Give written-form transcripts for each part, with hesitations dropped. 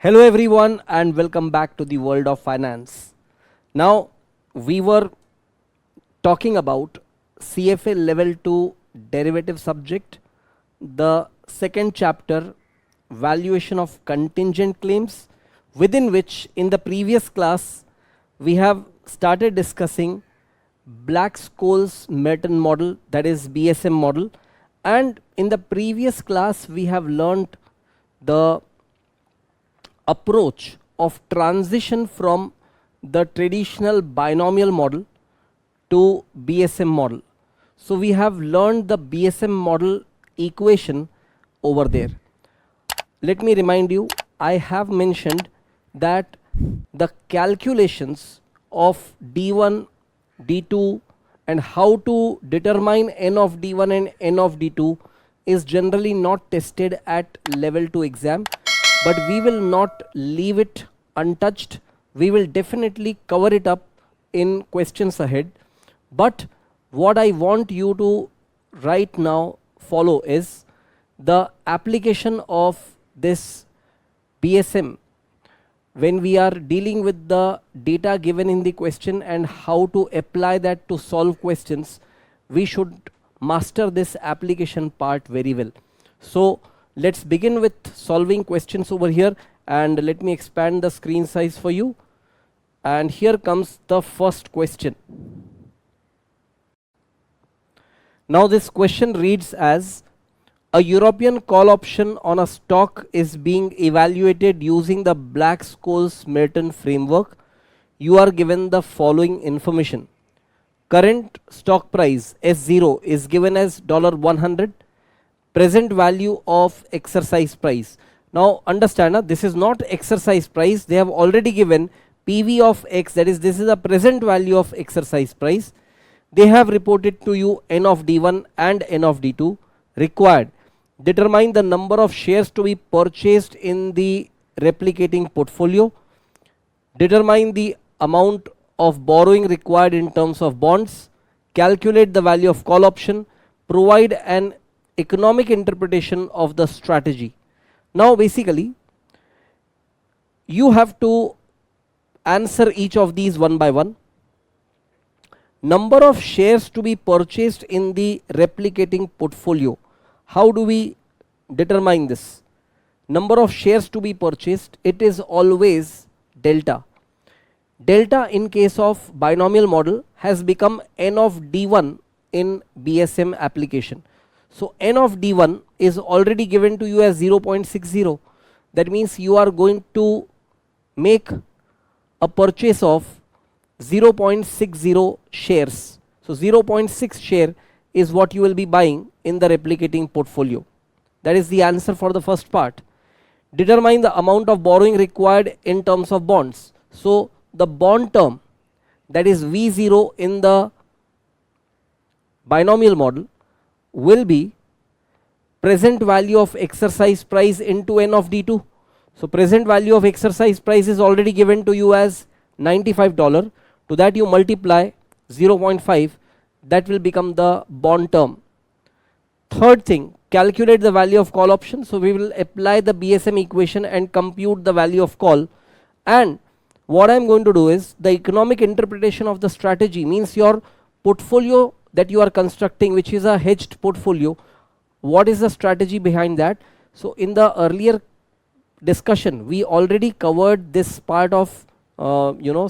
Hello everyone and welcome back to the world of finance. Now we were talking about CFA Level 2 derivative subject, the second chapter, Valuation of Contingent Claims, within which in the previous class we have started discussing Black-Scholes-Merton model, that is BSM model, and in the previous class we have learnt the approach of transition from the traditional binomial model to BSM model. So we have learned the BSM model equation over there. Let me remind you, I have mentioned that the calculations of D1, D2 and how to determine n of D1 and n of D2 is generally not tested at level 2 exam, but we will not leave it untouched. We will definitely cover it up in questions ahead. But what I want you to right now follow is the application of this BSM when we are dealing with the data given in the question and how to apply that to solve questions. We should master this application part very well. So let's begin with solving questions over here, and let me expand the screen size for you. And here comes the first question. Now this question reads as: a European call option on a stock is being evaluated using the Black-Scholes-Merton framework. You are given the following information. Current stock price S0 is given as $100. Present value of exercise price. Now understand, this is not exercise price. They have already given PV of X, that is, this is the present value of exercise price. They have reported to you N of D1 and N of D2 required. Determine the number of shares to be purchased in the replicating portfolio. Determine the amount of borrowing required in terms of bonds. Calculate the value of call option. Provide an economic interpretation of the strategy. Now basically you have to answer each of these one by one. Number of shares to be purchased in the replicating portfolio. How do we determine this? Number of shares to be purchased, it is always delta. Delta in case of binomial model has become N of D1 in BSM application. So N of D1 is already given to you as 0.60. That means you are going to make a purchase of 0.60 shares. So 0.6 share is what you will be buying in the replicating portfolio. That is the answer for the first part. Determine the amount of borrowing required in terms of bonds. So the bond term, that is V0 in the binomial model, will be present value of exercise price into N of D2. So present value of exercise price is already given to you as $95. To that you multiply 0.5, that will become the bond term. Third thing, calculate the value of call option. So we will apply the BSM equation and compute the value of call. And what I am going to do is the economic interpretation of the strategy, means your portfolio that you are constructing, which is a hedged portfolio. What is the strategy behind that? So in the earlier discussion we already covered this part of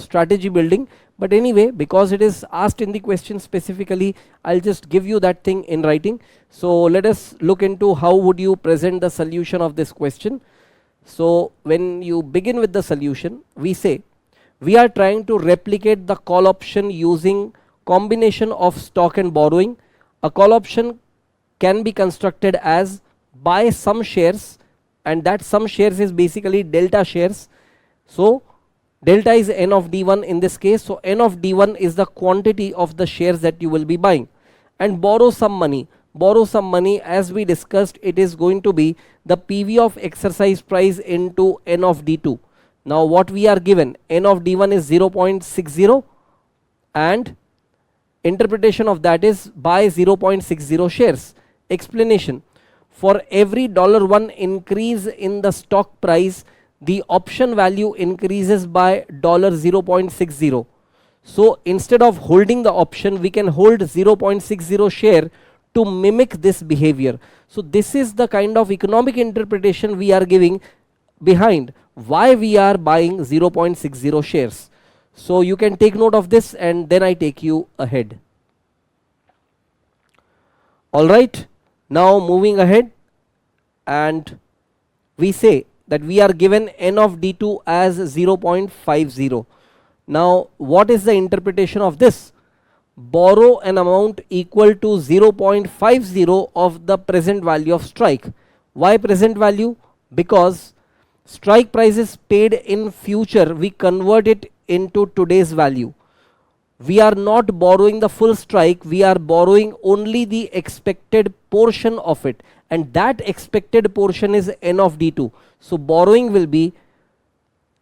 strategy building, but anyway, because it is asked in the question specifically, I'll just give you that thing in writing. So let us look into how would you present the solution of this question. So when you begin with the solution, we say we are trying to replicate the call option using combination of stock and borrowing. A call option can be constructed as buy some shares, and that some shares is basically delta shares. So delta is N of D1 in this case. So N of D1 is the quantity of the shares that you will be buying. And borrow some money. Borrow some money, as we discussed, it is going to be the PV of exercise price into N of D2. Now what we are given, N of D1 is 0.60 and interpretation of that is buy 0.60 shares. Explanation: for every $1 increase in the stock price, the option value increases by $0.60. So instead of holding the option, we can hold 0.60 share to mimic this behavior. So this is the kind of economic interpretation we are giving behind why we are buying 0.60 shares. So you can take note of this and then I take you ahead. Alright, now moving ahead, and we say that we are given n of d2 as 0.50. Now what is the interpretation of this? Borrow an amount equal to 0.50 of the present value of strike. Why present value? Because strike prices paid in future, we convert it into today's value. We are not borrowing the full strike, we are borrowing only the expected portion of it, and that expected portion is n of d2. So borrowing will be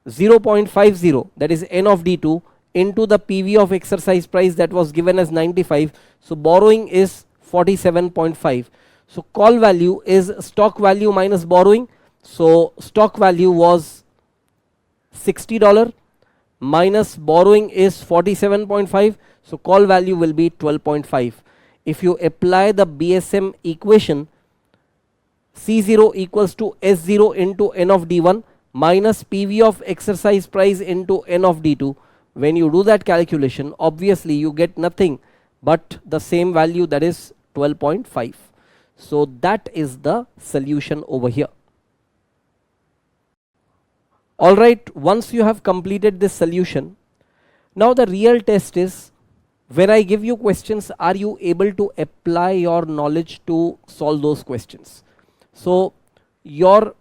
0.50, that is n of d2, into the PV of exercise price that was given as 95. So borrowing is 47.5. So call value is stock value minus borrowing. So stock value was $60 minus borrowing is 47.5. So call value will be 12.5. If you apply the BSM equation, C0 equals to S0 into n of d1 minus PV of exercise price into n of d2. When you do that calculation, obviously you get nothing but the same value, that is 12.5. So that is the solution over here. Alright, once you have completed this solution, now the real test is, when I give you questions, are you able to apply your knowledge to solve those questions? So your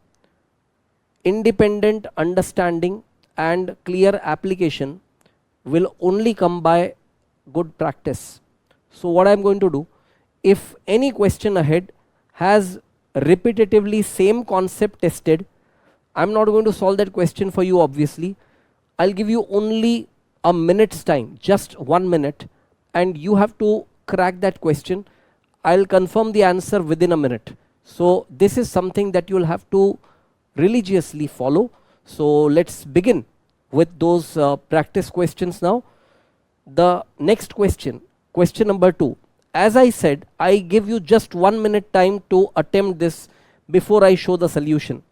independent understanding and clear application will only come by good practice. So what I am going to do, if any question ahead has repetitively same concept tested, I am not going to solve that question for you obviously. I will give you only a minute's time, just 1 minute, and you have to crack that question. I will confirm the answer within a minute. So this is something that you will have to religiously follow. So let's begin with those practice questions now. The next question, question number 2. As I said, I give you just 1 minute time to attempt this before I show the solution.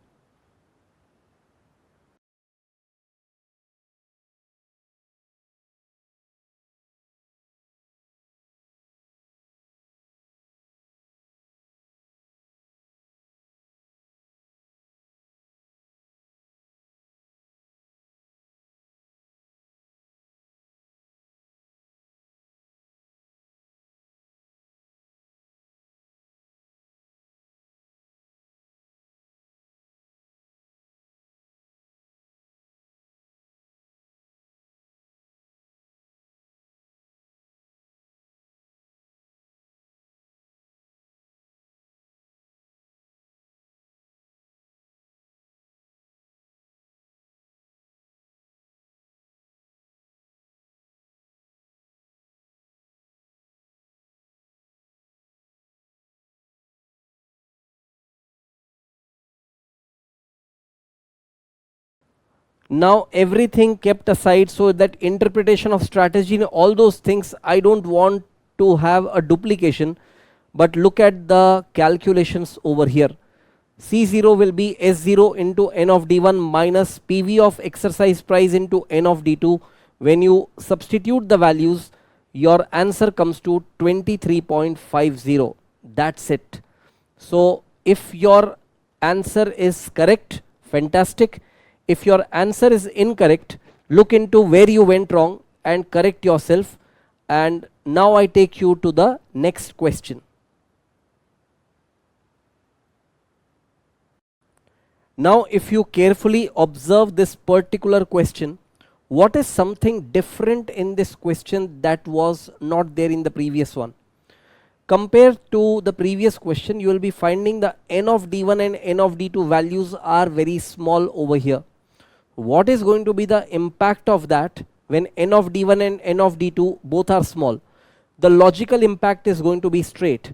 Now everything kept aside, so that interpretation of strategy and all those things, I don't want to have a duplication, but look at the calculations over here. C0 will be S0 into n of d1 minus PV of exercise price into n of d2. When you substitute the values, your answer comes to 23.50. That's it. So if your answer is correct, fantastic. If your answer is incorrect, look into where you went wrong and correct yourself. And now I take you to the next question. Now if you carefully observe this particular question, what is something different in this question that was not there in the previous one? Compared to the previous question, you will be finding the n of d1 and n of d2 values are very small over here. What is going to be the impact of that when n of d1 and n of d2 both are small? The logical impact is going to be straight.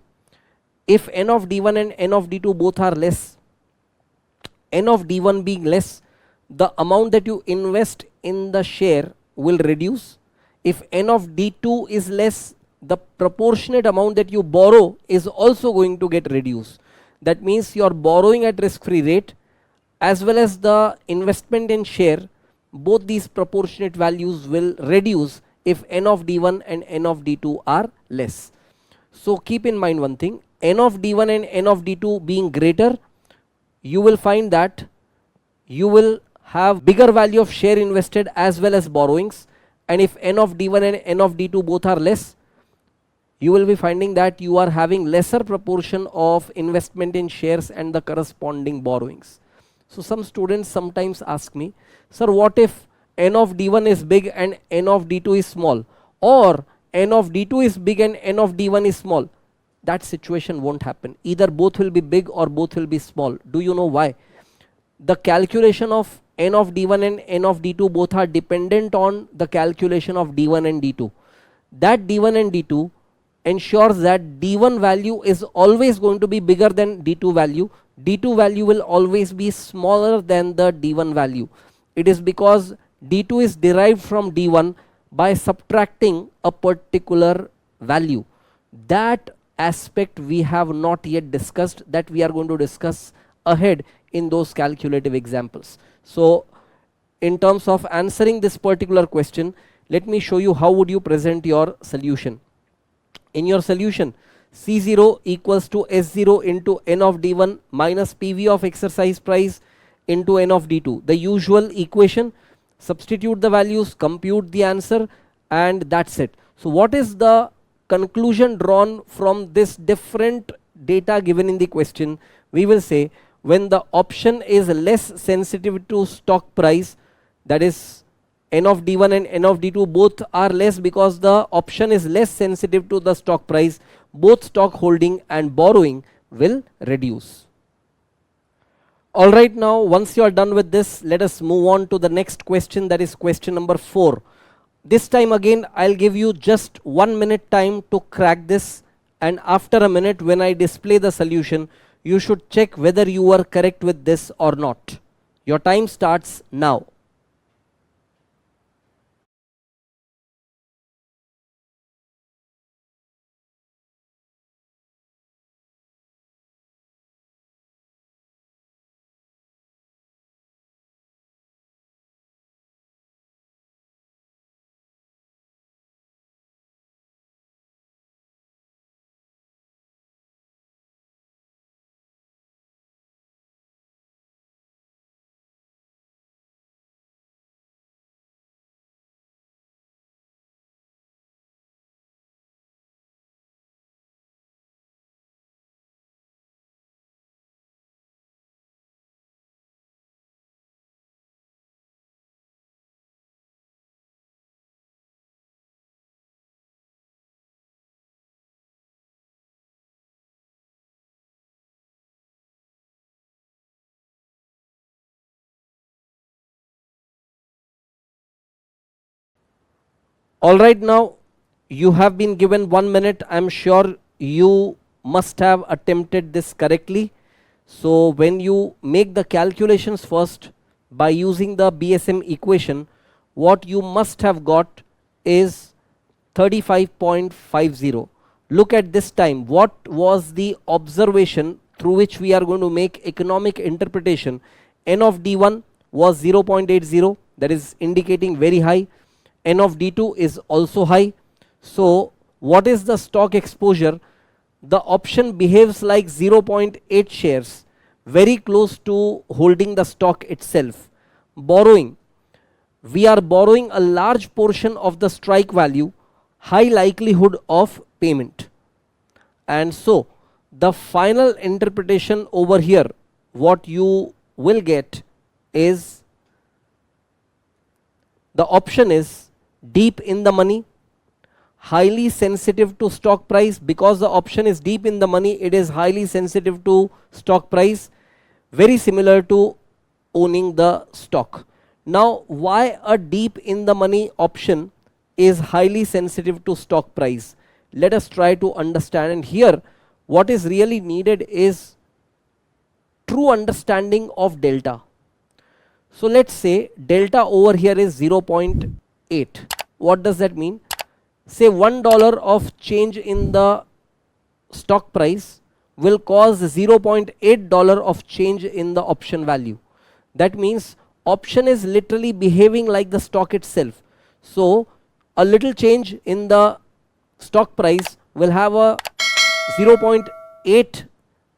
If n of d1 and n of d2 both are less, n of d1 being less, the amount that you invest in the share will reduce. If n of d2 is less, the proportionate amount that you borrow is also going to get reduced. That means your borrowing at risk free rate as well as the investment in share, both these proportionate values will reduce if n of d1 and n of d2 are less. So keep in mind one thing, n of d1 and n of d2 being greater, you will find that you will have bigger value of share invested as well as borrowings, and if n of d1 and n of d2 both are less, you will be finding that you are having lesser proportion of investment in shares and the corresponding borrowings. So some students sometimes ask me, sir, what if n of d1 is big and n of d2 is small, or n of d2 is big and n of d1 is small? That situation won't happen. Either both will be big or both will be small. Do you know why? The calculation of n of d1 and n of d2 both are dependent on the calculation of d1 and d2. That d1 and d2 ensures that d1 value is always going to be bigger than d2 value. d2 value will always be smaller than the d1 value. It is because d2 is derived from d1 by subtracting a particular value. That aspect we have not yet discussed, that we are going to discuss ahead in those calculative examples. So in terms of answering this particular question, let me show you how would you present your solution. In your solution, C0 equals to S0 into n of d1 minus PV of exercise price into n of d2. The usual equation, substitute the values, compute the answer, and that's it. So what is the conclusion drawn from this different data given in the question? We will say when the option is less sensitive to stock price, that is n of d1 and n of d2 both are less because the option is less sensitive to the stock price, both stock holding and borrowing will reduce. Alright, now once you are done with this, let us move on to the next question, that is question number 4. This time again I'll give you just 1 minute time to crack this, and after a minute when I display the solution, you should check whether you are correct with this or not. Your time starts now. Alright, now you have been given 1 minute. I'm sure you must have attempted this correctly. So when you make the calculations first by using the BSM equation, what you must have got is 35.50. Look at this time, what was the observation through which we are going to make economic interpretation? N of d1 was 0.80, that is indicating very high. N of d2 is also high. So what is the stock exposure? The option behaves like 0.8 shares, very close to holding the stock itself. Borrowing, we are borrowing a large portion of the strike value, high likelihood of payment. And so the final interpretation over here, what you will get is the option is deep in the money, highly sensitive to stock price. Because the option is deep in the money, it is highly sensitive to stock price, very similar to owning the stock. Now why a deep in the money option is highly sensitive to stock price? Let us try to understand, and here what is really needed is true understanding of delta. So let's say delta over here is 0.8. What does that mean? Say $1 of change in the stock price will cause $0.8 of change in the option value. That means option is literally behaving like the stock itself. So a little change in the stock price will have a 0.8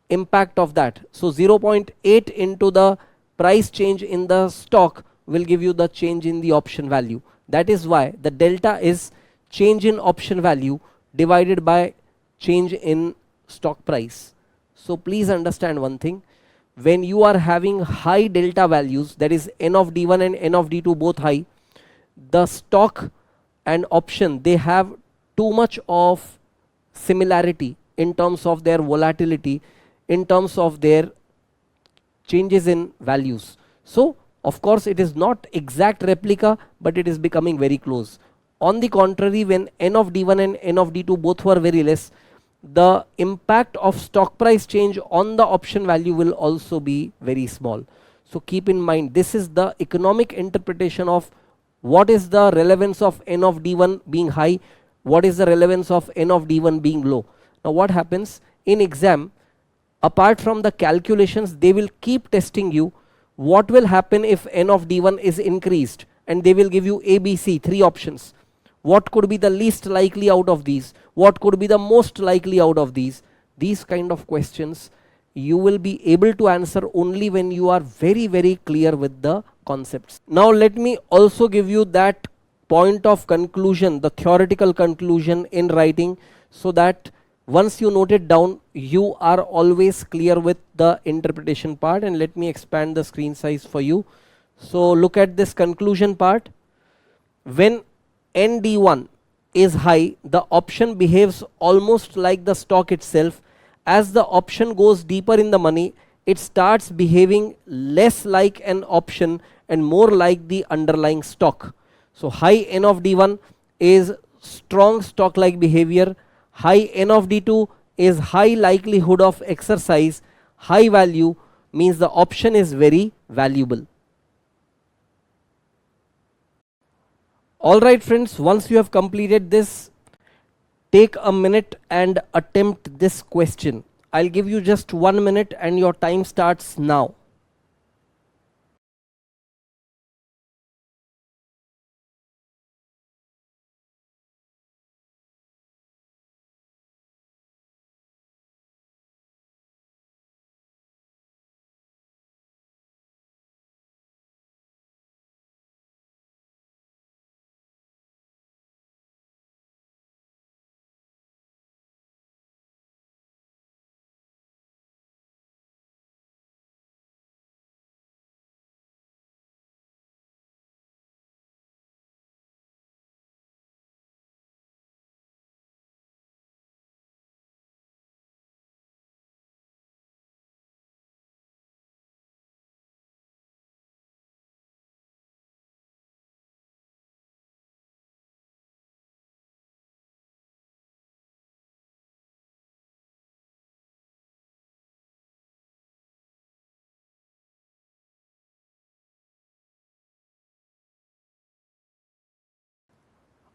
impact of that. So 0.8 into the price change in the stock will give you the change in the option value. That is why the delta is change in option value divided by change in stock price. So please understand one thing, when you are having high delta values, that is n of d1 and n of d2 both high, the stock and option, they have too much of similarity in terms of their volatility, in terms of their changes in values. So of course it is not exact replica, but it is becoming very close. On the contrary, when n of d1 and n of d2 both were very less, the impact of stock price change on the option value will also be very small. So keep in mind, this is the economic interpretation of what is the relevance of n of d1 being high, what is the relevance of n of d1 being low. Now what happens in exam, apart from the calculations, they will keep testing you what will happen if n of d1 is increased, and they will give you A, B, C, 3 options. What could be the least likely out of these? What could be the most likely out of these? These kind of questions you will be able to answer only when you are very, very clear with the concepts. Now let me also give you that point of conclusion, the theoretical conclusion in writing, so that once you note it down, you are always clear with the interpretation part. And let me expand the screen size for you. So look at this conclusion part. When ND1 is high, the option behaves almost like the stock itself. As the option goes deeper in the money, it starts behaving less like an option and more like the underlying stock. So high N of D1 is strong stock like behavior, high N of D2 is high likelihood of exercise, high value means the option is very valuable. Alright friends, once you have completed this, take a minute and attempt this question. I'll give you just 1 minute and your time starts now.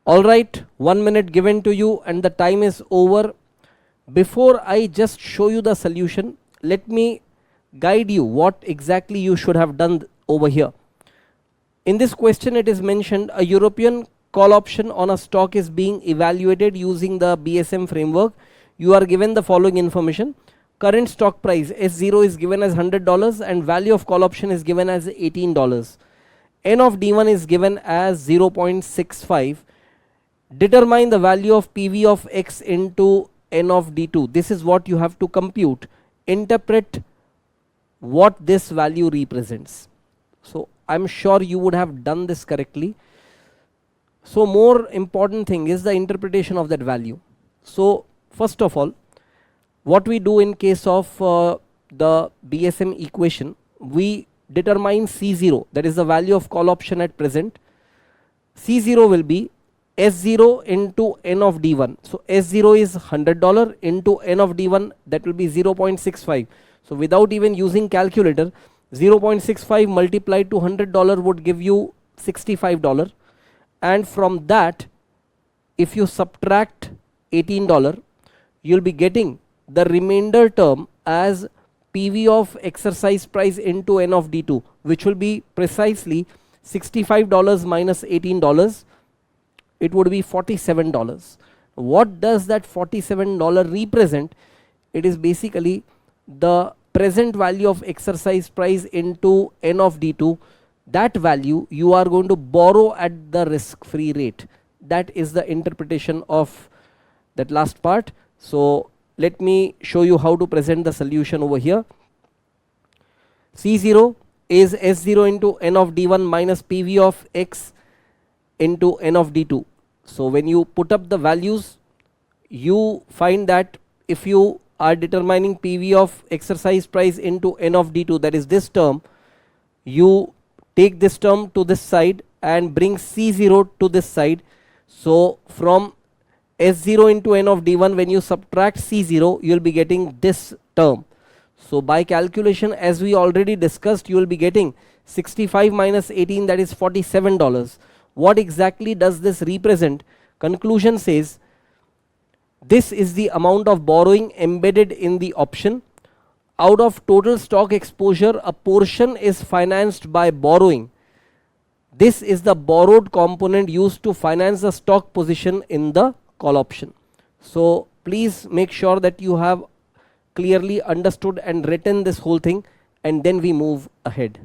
Alright, 1 minute given to you and the time is over. Before I just show you the solution, let me guide you what exactly you should have done over here. In this question it is mentioned a European call option on a stock is being evaluated using the BSM framework. You are given the following information. Current stock price S0 is given as $100 and value of call option is given as $18. N of D1 is given as 0.65. Determine the value of PV of X into N of D2. This is what you have to compute. Interpret what this value represents. So I'm sure you would have done this correctly. So more important thing is the interpretation of that value. So first of all, what we do in case of the BSM equation, we determine C0, that is the value of call option at present. C0 will be S0 into N of D1. So S0 is $100 into N of D1, that will be 0.65. So without even using calculator, 0.65 multiplied to $100 would give you $65, and from that if you subtract $18, you'll be getting the remainder term as PV of exercise price into N of D2, which will be precisely $65 minus $18. It would be $47. What does that $47 represent? It is basically the present value of exercise price into N of D2. That value you are going to borrow at the risk free rate. That is the interpretation of that last part. So let me show you how to present the solution over here. C0 is S0 into N of D1 minus PV of X into N of D2. So when you put up the values, you find that if you are determining PV of exercise price into N of D2, that is this term, you take this term to this side and bring C0 to this side. So from S0 into N of D1, when you subtract C0, you will be getting this term. So by calculation, as we already discussed, you will be getting 65 minus 18, that is $47. What exactly does this represent? Conclusion says this is the amount of borrowing embedded in the option. Out of total stock exposure, a portion is financed by borrowing. This is the borrowed component used to finance the stock position in the call option. So please make sure that you have clearly understood and written this whole thing, and then we move ahead.